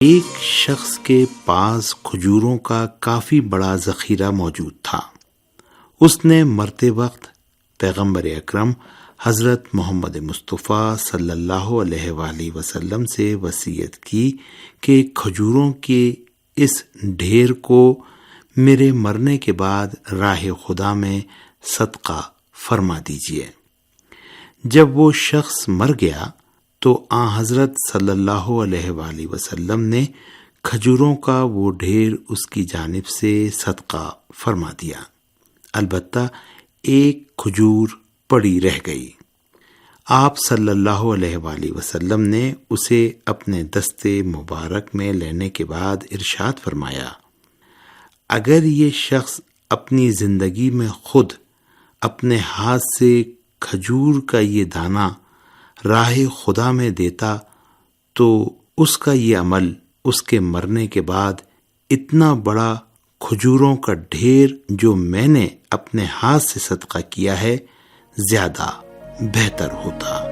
ایک شخص کے پاس کھجوروں کا کافی بڑا ذخیرہ موجود تھا۔ اس نے مرتے وقت پیغمبر اکرم حضرت محمد مصطفیٰ صلی اللہ علیہ وآلہ وسلم سے وصیت کی کہ کھجوروں کے اس ڈھیر کو میرے مرنے کے بعد راہ خدا میں صدقہ فرما دیجیے۔ جب وہ شخص مر گیا تو آن حضرت صلی اللہ علیہ وآلہ وسلم نے کھجوروں کا وہ ڈھیر اس کی جانب سے صدقہ فرما دیا، البتہ ایک کھجور پڑی رہ گئی۔ آپ صلی اللہ علیہ وآلہ وسلم نے اسے اپنے دستے مبارک میں لینے کے بعد ارشاد فرمایا، اگر یہ شخص اپنی زندگی میں خود اپنے ہاتھ سے کھجور کا یہ دانہ راہ خدا میں دیتا تو اس کا یہ عمل اس کے مرنے کے بعد اتنا بڑا کھجوروں کا ڈھیر جو میں نے اپنے ہاتھ سے صدقہ کیا ہے زیادہ بہتر ہوتا۔